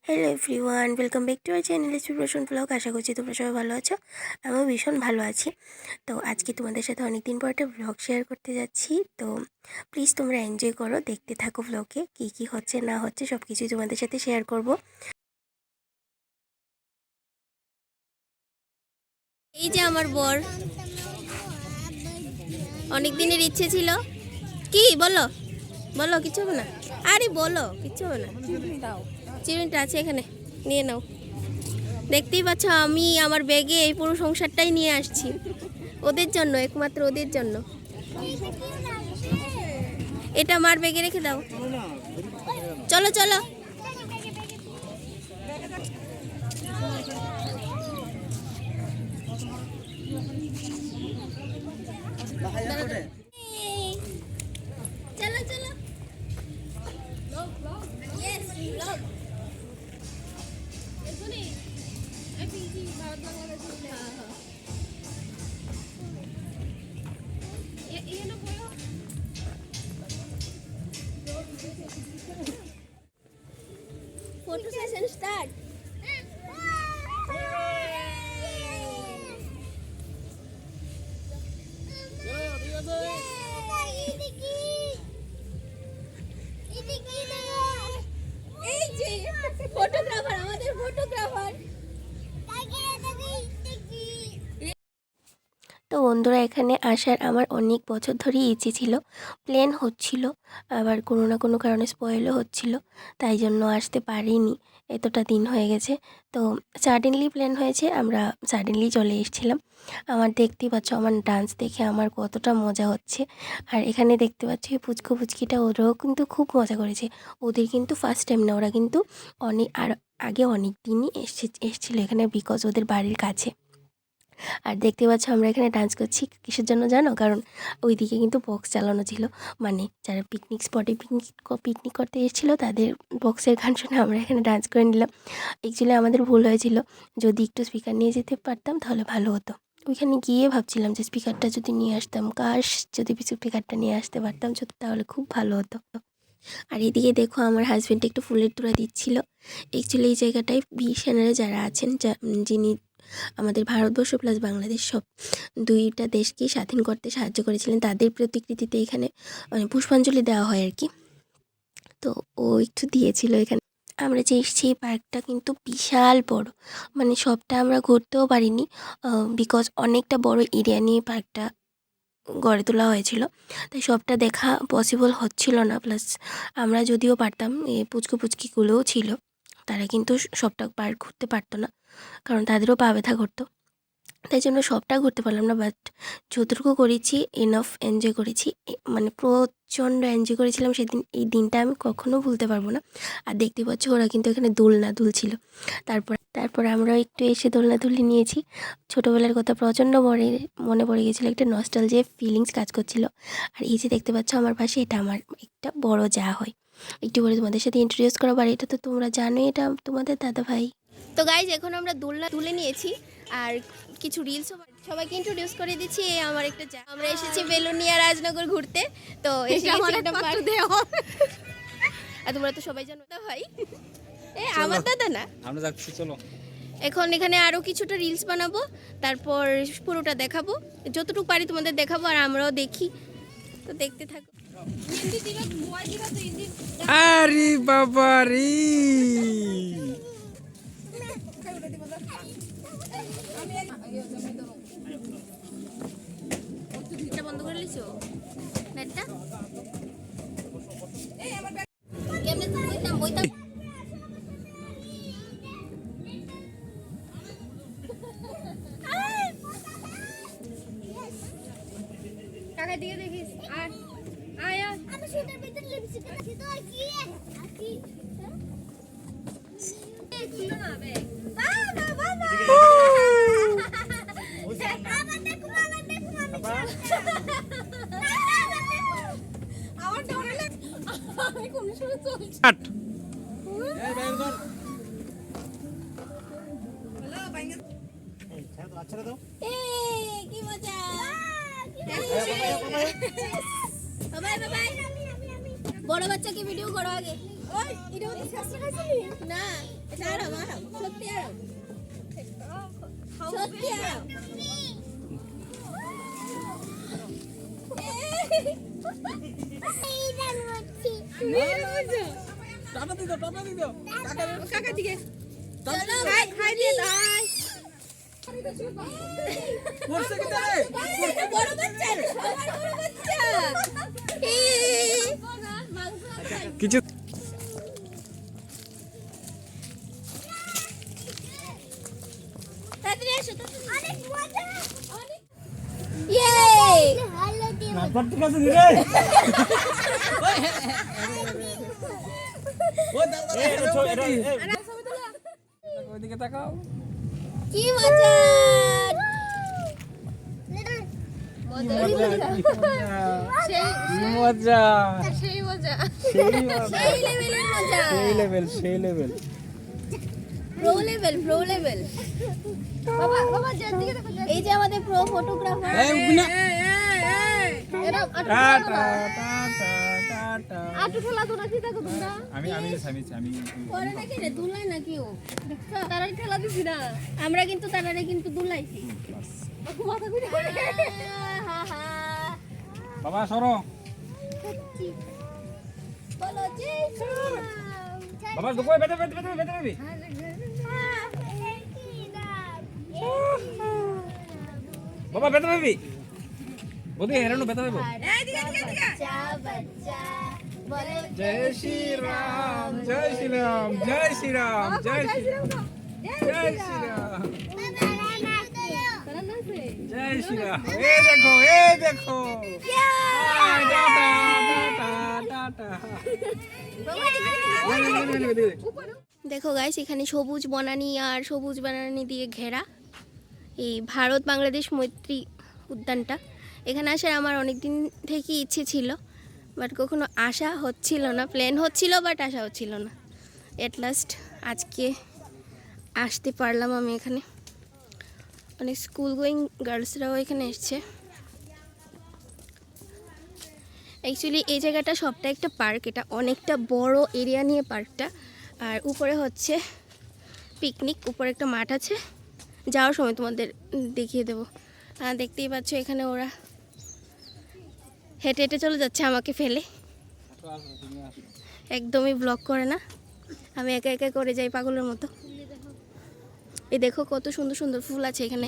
Hello everyone, welcome back to our channel inspiration blog. আশা করছি তোমরা সবাই ভালো আছো। আমিও ভীষণ ভালো আছি। তো আজকে তোমাদের সাথে অনেক দিন পর একটা ব্লগ শেয়ার করতে যাচ্ছি। তো প্লিজ তোমরা এনজয় করো, দেখতে থাকো ব্লগে কী কী হচ্ছে না হচ্ছে সব কিছুই তোমাদের সাথে শেয়ার করব। এই যে আমার বর, অনেক দিনের ইচ্ছে ছিল। কি বলো বলো, কিছু হবে না। আরে বলো, কিছু হবে না। চিরুনিটা আছে এখানে, নিয়ে নাও। দেখতেই পাচ্ছ আমি আমার ব্যাগে এই পুরো সংসারটাই নিয়ে আসছি ওদের জন্য, একমাত্র ওদের জন্য। এটা আমার ব্যাগে রেখে দাও। চলো চলো। চলো চলো। Photo session start. ফটোগ্রাফার, আমাদের ফটোগ্রাফার। তো বন্ধুরা, এখানে আসার আমার অনেক বছর ধরেই ইচ্ছে ছিল। প্ল্যান হচ্ছিল, আবার কোনো না কোনো কারণে স্পয়েলও হচ্ছিল, তাই জন্য আসতে পারিনি। এতটা দিন হয়ে গেছে, তো সাডেনলি প্ল্যান হয়েছে, আমরা সাডেনলি চলে এসেছিলাম। আমার দেখতেই পাচ্ছ আমার ডান্স দেখে আমার কতটা মজা হচ্ছে। আর এখানে দেখতে পাচ্ছি পুচকু পুচকিটা, ওরাও কিন্তু খুব মজা করেছে। ওদের কিন্তু ফার্স্ট টাইম না, ওরা কিন্তু আগে অনেক দিনই এসেছিলো এখানে, বিকজ ওদের বাড়ির কাছে। আর দেখতে পাচ্ছ আমরা এখানে ডান্স করছি কিসের জন্য জানো? কারণ ওইদিকে কিন্তু বক্স চালানো ছিল, মানে যারা পিকনিক স্পটে পিকনিক করতে এসেছিলো তাদের বক্সের গান শুনে আমরা এখানে ডান্স করে নিলাম। অ্যাকচুয়ালি আমাদের ভুল হয়েছিল, যদি একটু স্পিকার নিয়ে যেতে পারতাম তাহলে ভালো হতো। ওইখানে গিয়ে ভাবছিলাম যে স্পিকারটা যদি নিয়ে আসতাম, যদি স্পিকারটা নিয়ে আসতে পারতাম তাহলে খুব ভালো হতো। আর এদিকে দেখো আমার হাজব্যান্ড একটু ফুলের তোড়া দিচ্ছিল। অ্যাকচুয়ালি এই জায়গাটায় বীর সেনারা যারা আছেন, যিনি আমাদের ভারতবর্ষ প্লাস বাংলাদেশ সব দুইটা দেশকেই স্বাধীন করতে সাহায্য করেছিলেন, তাদের প্রতিকৃতিতে এখানে মানে পুষ্পাঞ্জলি দেওয়া হয় আর কি। তো ও একটু দিয়েছিল এখানে। আমরা যে এসেছি এই পার্কটা কিন্তু বিশাল বড়, মানে সবটা আমরা ঘুরতেও পারিনি, বিকজ অনেকটা বড় এরিয়া নিয়ে পার্কটা গড়ে তোলা হয়েছিল, তাই সবটা দেখা পসিবল হচ্ছিল না। প্লাস আমরা যদিও পারতাম, পুচকিগুলোও ছিল, তারা কিন্তু সবটা পার্ক ঘুরতে পারতো না, কারণ তাদেরও পা ব্যথা করতো, তাই জন্য সবটা ঘুরতে পারলাম না। বাট যতটুকু করেছি এনাফ এনজয় করেছি, মানে প্রচণ্ড এনজয় করেছিলাম সেদিন। এই দিনটা আমি কখনো ভুলতে পারবো না। আর দেখতে পাচ্ছ ওরা কিন্তু এখানে দোলনা দুলছিল। তারপর আমরা একটু এসে দোলনা দুলি নিয়েছি। ছোটোবেলার কথা প্রচণ্ড মনে পড়ে গেছিলো, একটা নস্টালজিয়া ফিলিংস কাজ করছিল। আর এই যে দেখতে পাচ্ছ আমার পাশে, এটা আমার একটা বড় যা হয়। একটু করে তোমাদের সাথে ইন্ট্রোডিউস করা, আর এটা তো তোমরা জানোই, এটা তোমাদের দাদা ভাই। তো গাইজ, এখন আমরা দোলনা তুলে নিয়েছি আর কিছু রিলসও সবাইকে ইন্ট্রোডিউস করে দিচ্ছি। আমার একটা আমরা এসেছি বেলুনিয়া রাজনগর ঘুরতে। তো আর তোমরা তো সবাই জানো না ভাই, আমার দাদা না, আমরা যাচ্ছি। চলো এখন এখানে আরও কিছুটা রিলস বানাবো, তারপর পুরোটা দেখাবো, যতটুকু পারি তোমাদের দেখাবো আর আমরাও দেখি। তো দেখতে থাকো। আরে বাবা রে, বন্ধ করে লিছো নেটটা। টাকা দিয়ে দেখিস। আর আয়া আমি শুটার ভিতর লিপস্টিক আছে তো কি কি ছিল না বে। বাবা বাবা আমার দেখো আমার ডরে লাগে। আমি কোন সময় চলছি। এই বাইরে ধর। হ্যালো বাইঙ্গা। এই ছাড় তো, আচ্ছা দাও। কি মজা। বাবাই বাবাই। বড় বাচ্চাকে ভিডিও করো আগে। ওই এটা কি শাস্ত্র খাইছিলি? না টাটা দিও টাটা দিও কাকা দিকে চলো ভাই খাই দিয়ে দাই পড়ছে কি তারে বড় বাচ্চা সবার বড় বাচ্চা কিছু তাড়াতাড়ি এসো অনেক মজা অনেক ইয়ে নাম্বার ঠিক আছে রে ওইদিকে তাকাও কি মজা মজা সেই মজা সেই সেই লেভেলের মজা সেই লেভেল প্রো লেভেল বাবা বাবা যেদিকে দেখো এই যে আমাদের প্রো ফটোগ্রাফার এই উবিনা এরা টাটা টাটা টাটা আটু ঠেলা তো নাকি দেখো তোমরা আমি পরে নাকি রে দুলাই নাকি ও দেখছো তারার ঠেলা দিছি না আমরা কিন্তু তারারে কিন্তু দুলাইছি মাথা ঘুরে হা হা বাবা সরো বলো জয় শ্রীরাম বাবা দুকোয় বেটা বেটা বাবা বেটা বেবি বদি হেরানো বেটা বেবো বাচ্চা বাচ্চা বলে জয় শ্রী রাম জয় শ্রী রাম জয় শ্রী রাম জয় শ্রী রাম জয় শ্রী রাম জয় শ্রী রাম এই দেখো টাটা টাটা দেখো গাইস এখানে সবুজ বনানী আর সবুজ বনানী দিয়ে ঘেরা এই ভারত বাংলাদেশ মৈত্রী উদ্যানটা। এখানে আসার আমার অনেক দিন থেকেই ইচ্ছে ছিল, বাট কখনো আসা হচ্ছিল না, প্ল্যান হচ্ছিল বাট আসা হচ্ছিল না। এট লাস্ট আজকে আসতে পারলাম আমি এখানে। অনেক স্কুল গোয়িং গার্লসরাও এখানে এসছে। অ্যাকচুয়ালি এই জায়গাটা সবটা একটা পার্ক, এটা অনেকটা বড় এরিয়া নিয়ে পার্কটা। আর উপরে হচ্ছে পিকনিক, উপরে একটা মাঠ আছে, যাওয়ার সময় তোমাদের দেখিয়ে দেবো। দেখতেই পাচ্ছ এখানে ওরা হেঁটে হেঁটে চলে যাচ্ছে আমাকে ফেলে, একদমই ব্লগ করে না, আমি একা একা করে যাই পাগলের মতো। এই দেখো কত সুন্দর সুন্দর ফুল আছে এখানে,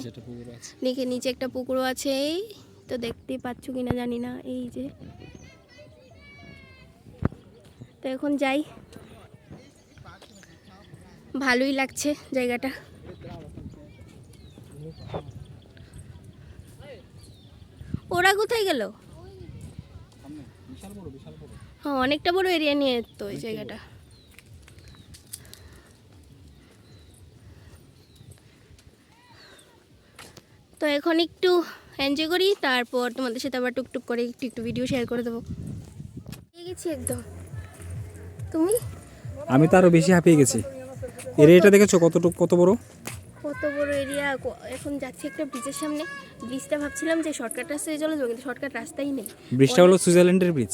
নিচে একটা পুকুরও আছে, এই তো দেখতেই পাচ্ছ কিনা জানি না, এই যে। তো এখন যাই, ভালোই লাগছে জায়গাটা। ওরা কোথায় গেল? হ্যাঁ অনেকটা বড় এরিয়া নিয়ে তো এই জায়গাটা। তো এখন একটু এনজয় করি, তারপর তোমাদের সাথে আবার টুকটুক করে একটু ভিডিও শেয়ার করে দেবো। পেয়ে গেছি একদম। তুমি? আমি তো আরো বেশি হাঁপিয়ে গেছি। এরিয়াটা দেখেছো কত বড়? কত বড় এরিয়া। এখন যাচ্ছি একটা ব্রিজের সামনে, ব্রিজটা ভাবছিলাম যে শর্টকাট রাস্তায় চলে যাবো, কিন্তু শর্টকাট রাস্তাই নেই। ব্রিজটা হলো সুইজারল্যান্ডের ব্রিজ।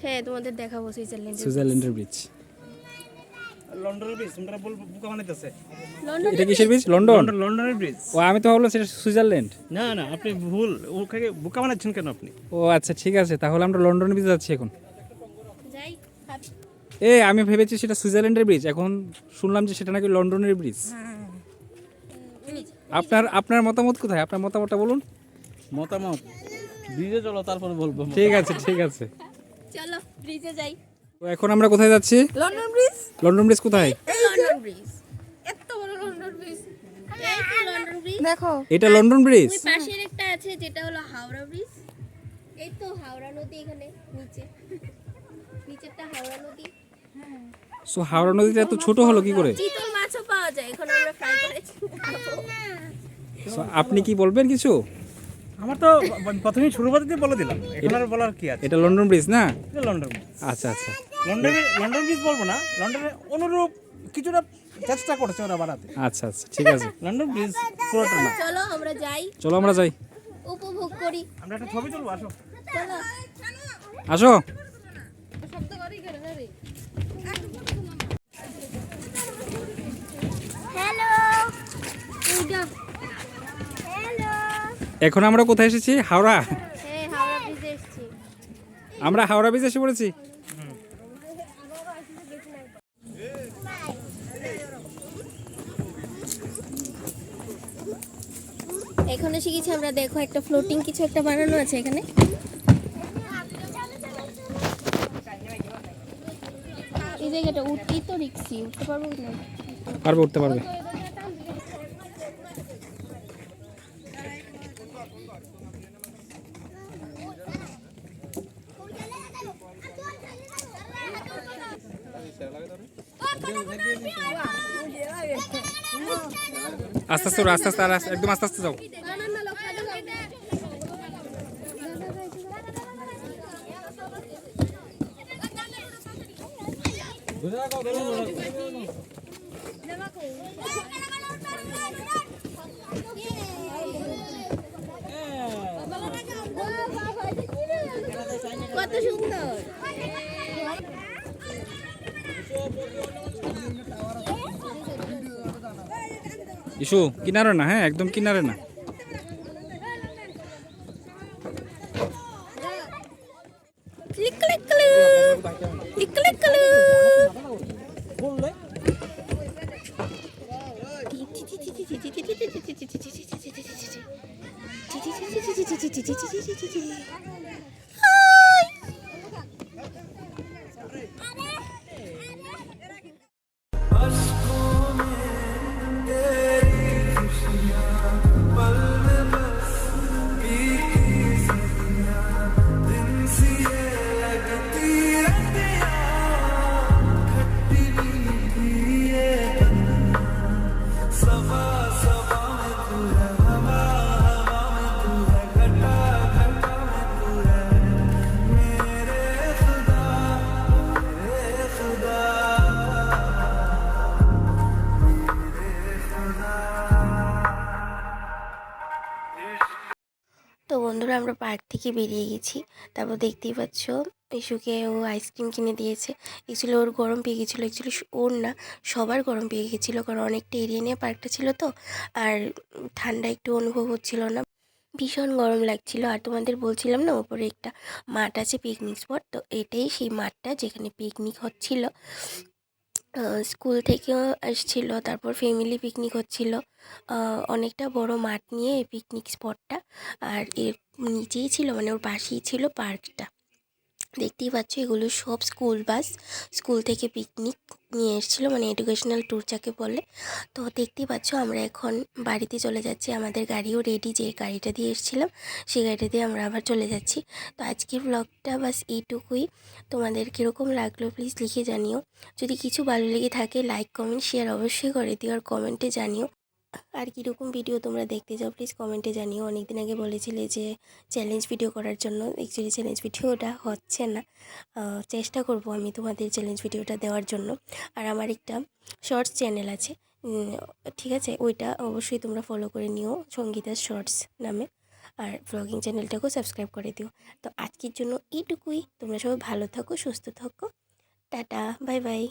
হ্যাঁ তোমাদের দেখাবো সুইজারল্যান্ডের ব্রিজ। লন্ডনের ব্রিজ তোমরা বুকা বানাইতেছে। লন্ডন। এটা কিসের ব্রিজ? লন্ডন। লন্ডনের ব্রিজ। ও আমি তো ভাবলাম সেটা সুইজারল্যান্ড। না না আপনি ভুল, ওখানে বুকা বানাচ্ছেন কেন আপনি? ও আচ্ছা ঠিক আছে, তাহলে আমরা লন্ডনের ব্রিজে যাচ্ছি এখন। যাই। আমি ভেবেছি সেটা সুইজারল্যান্ডের ব্রিজ, এখন শুনলাম যে সেটা নাকি লন্ডনের ব্রিজ। আপনার মতামত কোথায়? আপনার মতামতটা বলুন। মতামত ব্রিজে চলো তারপরে বলবো। ঠিক আছে চলো ব্রিজে যাই। তো এখন আমরা কোথায় যাচ্ছি? London bridge. লন্ডন ব্রিজ কোথায়? London bridge. এত বড় লন্ডন ব্রিজ এই তো লন্ডন ব্রিজ। দেখো এটা লন্ডন ব্রিজ। ওই পাশের একটা আছে যেটা হলো হাওড়া ব্রিজ। এই তো হাওড়া নদী এখানে নিচেরটা হাওড়া নদী। সো হাওড়া নদীটা এত ছোট হলো কি করে? চিতল মাছও পাওয়া যায়, এখন আমরা ফ্রাই করেছি। So, আপনি কি বলবেন কিছু? আমার তো প্রথমেই শুরুবাতে বলে দিলাম, এখন আর বলার কি আছে? এটা লন্ডন ব্রিজ না? এটা লন্ডন ব্রিজ। আচ্ছা লন্ডন ব্রিজ বলবো না, লন্ডনের অনুরূপ কিছুটা চেষ্টা করেছে ওরা বানাতে। আচ্ছা ঠিক আছে। লন্ডন ব্রিজ পুরোটা না। চলো আমরা যাই, চলো আমরা যাই। উপভোগ করি। আমরা একটা ছবি তুলবো, আসো। চলো আসো। শব্দ করি কেন রে? এখন আমরা কোথায় এসেছি? হাওড়া। হ্যাঁ হাওড়া ব্রিজে এসেছি। আমরা হাওড়া ব্রিজে এসে পড়েছি। এখানে শিখেছি আমরা, দেখো একটা ফ্লোটিং কিছু একটা বানানো আছে এখানে। এই জায়গাটা উঠতেই তো রিক্সি, উঠতে পারবো না। পারবে, উঠতে পারবে। আস্তে আস্তে ওঠো, আস্তে আস্তে, আর একদম আস্তে আস্তে যাও। কত সুন্দর। ইস্যু কিনারে না, হ্যাঁ একদম কিনারে না। ক্লিক ক্লিক ক্লিক ক্লিক তো বন্ধুরা আমরা পার্ক থেকে বেরিয়ে গেছি। তারপর দেখতেই পাচ্ছ ইস্যুকে ও আইসক্রিম কিনে দিয়েছে। অ্যাকচুয়ালি ওর গরম পেয়ে গেছিলো, অ্যাকচুয়ালি ওর না সবার গরম পেয়ে গেছিলো, কারণ অনেকটা এরিয়া নিয়ে পার্কটা ছিল তো, আর ঠান্ডা একটু অনুভব হচ্ছিল না, ভীষণ গরম লাগছিল। আর তোমাদের বলছিলাম না ওপরে একটা মাঠ আছে পিকনিক স্পট, তো এটাই সেই মাঠটা যেখানে পিকনিক হচ্ছিল। স্কুল থেকেও আসছিল, তারপর ফ্যামিলি পিকনিক হচ্ছিল। অনেকটা বড় মাঠ নিয়ে এই পিকনিক স্পটটা, আর এর নিচেই ছিল, মানে ওর পাশেই ছিল পার্কটা। দেখতেই পাচ্ছ এগুলো সব স্কুল বাস, স্কুল থেকে পিকনিক নিয়ে এসেছিলো, মানে এডুকেশনাল ট্যুর যাকে বলে। তো দেখতেই পাচ্ছ আমরা এখন বাড়িতে চলে যাচ্ছি, আমাদের গাড়িও রেডি, যে গাড়িটা দিয়ে এসেছিলাম সেই গাড়িটা দিয়ে আমরা আবার চলে যাচ্ছি। তো আজকের ব্লগটা বাস এইটুকুই। তোমাদের কীরকম লাগলো প্লিজ লিখে জানিও। যদি কিছু ভালো লেগে থাকে লাইক কমেন্ট শেয়ার অবশ্যই করে দিও, আর কমেন্টে জানিও। আর কীরকম ভিডিও তোমরা দেখতে চাও প্লিজ কমেন্টে জানিও। অনেকদিন আগে বলেছিলে যে চ্যালেঞ্জ ভিডিও করার জন্য, অ্যাকচুয়ালি চ্যালেঞ্জ ভিডিওটা হচ্ছে না, চেষ্টা করব আমি তোমাদের চ্যালেঞ্জ ভিডিওটা দেওয়ার জন্য। আর আমার একটা শর্টস চ্যানেল আছে, ঠিক আছে, ওইটা অবশ্যই তোমরা ফলো করে নিও, সঙ্গীতা শর্টস নামে। আর ব্লগিং চ্যানেলটাকেও সাবস্ক্রাইব করে দিও। তো আজকের জন্য এইটুকুই। তোমরা সবাই ভালো থাকো, সুস্থ থাকো, টাটা, বাই বাই।